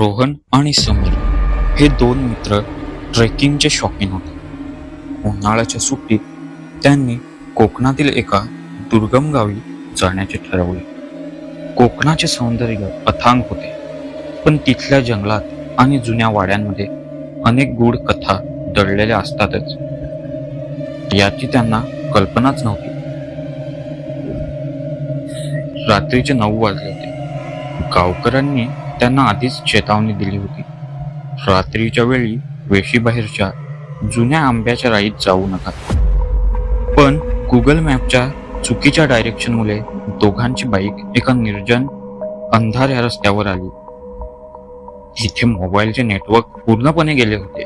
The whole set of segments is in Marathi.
रोहन आणि समीर हे दोन मित्र ट्रेकिंगचे शौकीन होते. उन्हाळ्याच्या सुट्टीत त्यांनी कोकणातील एका दुर्गम गावी जाण्याचे ठरवले. कोकणाचे सौंदर्य अथांग होते, पण तिथल्या जंगलात आणि जुन्या वाड्यांमध्ये अनेक गूढ कथा दडलेल्या असतातच, याची त्यांना कल्पनाच नव्हती. रात्रीचे 9 वाजले होते. गावकऱ्यांनी त्यांना आधीच चेतावणी दिली होती. रात्रीच्या वेळी वेशीबाहेरच्या जुन्या आंब्याच्या राईत जाऊ नका. पण गुगल मॅपच्या चुकीच्या डायरेक्शनमुळे दोघांची बाईक एका निर्जन अंधाऱ्या रस्त्यावर आली. तिथे मोबाईलचे नेटवर्क पूर्णपणे गेले होते.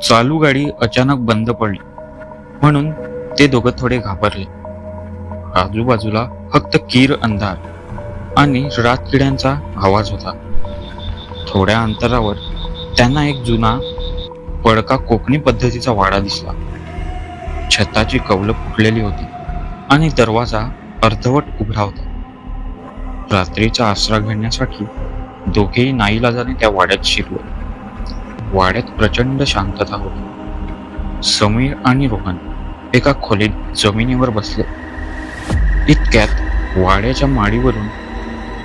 चालू गाडी अचानक बंद पडली म्हणून ते दोघं थोडे घाबरले. आजूबाजूला फक्त कीर अंधार आणि रातकिड्यांचा आवाज होता. थोड्या अंतरावर त्यांना एक जुना पडका कोकणी पद्धतीचा वाडा दिसला. छताची कौलं फुटलेली होती आणि दरवाजा अर्धवट उघडा होता. रात्रीचा आसरा घेण्यासाठी दोघेही नाईलाजाने त्या वाड्यात शिरले. वाड्यात प्रचंड शांतता होती. समीर आणि रोहन एका खोलीत जमिनीवर बसले. इतक्यात वाड्याच्या माडीवरून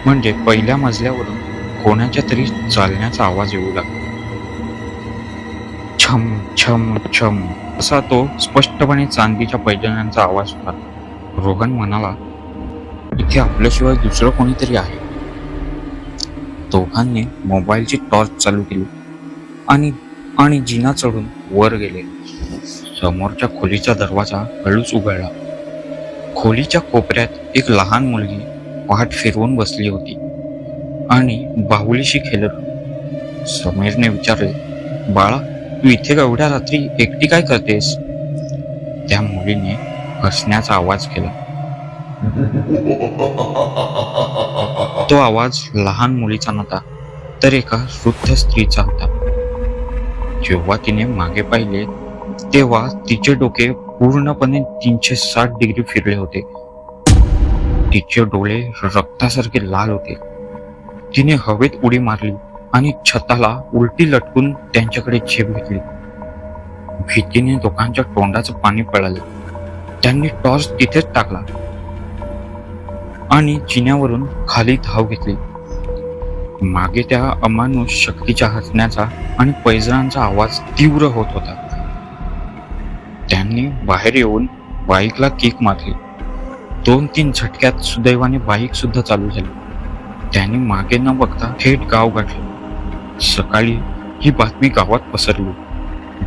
म्हणजे पहिल्या मजल्यावरून कोणाच्या तरी चालण्याचा आवाज येऊ लागला. छम छम छम असा तो स्पष्टपणे चांदीच्या पैजण्यांचा आवाज होता. रोहन म्हणाला, इथे आपल्याशिवाय दुसरं कोणीतरी आहे. दोघांनी मोबाईलची टॉर्च चालू केली आणि जिना चढून वर गेले. समोरच्या खोलीचा दरवाजा हळूच उघडला. खोलीच्या कोपऱ्यात एक लहान मुलगी पाठ फिरवून बसली होती आणि बाहुलीशी खेळत होती. समीरने विचारले, बाळा, तू इथे एवढ्या रात्री एकटी काय करतेस? त्या मुलीने हसण्याचा आवाज केला. तो आवाज लहान मुलीचा नव्हता, तर एका वृद्ध स्त्रीचा होता. जेव्हा तिने मागे पाहिले तेव्हा तिचे डोके पूर्णपणे 360 डिग्री फिरले होते. तिचे डोळे रक्तासारखे लाल होते. तिने हवेत उडी मारली आणि छताला उलटी लटकून त्यांच्याकडे झेप घेतली. भीतीने दोघांच्या तोंडाचं पाणी पळाले. त्यांनी टॉर्च तिथेच टाकला आणि जिन्यावरून खाली धाव घेतली. मागे त्या अमानुष शक्तीच्या हसण्याचा आणि पैजणांचा आवाज तीव्र होत होता. त्यांनी बाहेर येऊन बाईकला किक मारली. 2-3 झटक्यात सुदैवाने बाईक सुद्धा चालू झाली. त्यांनी मागे न बघता थेट गाव गाठले. सकाळी ही बातमी गावात पसरली.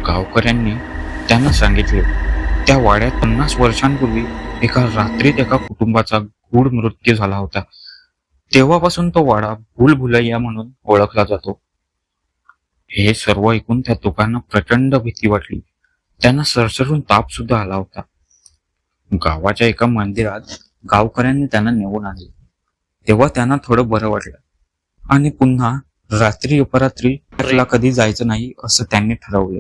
गावकऱ्यांनी त्यांना सांगितले, त्या वाड्यात 50 वर्षांपूर्वी एका रात्रीत एका कुटुंबाचा गूढ मृत्यू झाला होता. तेव्हापासून तो वाडा भूलभुलैया म्हणून ओळखला जातो. हे सर्व ऐकून त्या दोघांना प्रचंड भीती वाटली. त्यांना सरसरून ताप सुद्धा आला होता. गावाच्या एका मंदिरात गावकऱ्यांनी त्यांना नेऊन आणले. तेव्हा त्यांना थोडं बरं वाटलं आणि पुन्हा रात्री अपरात्री कधी जायचं नाही असं त्यांनी ठरवलं.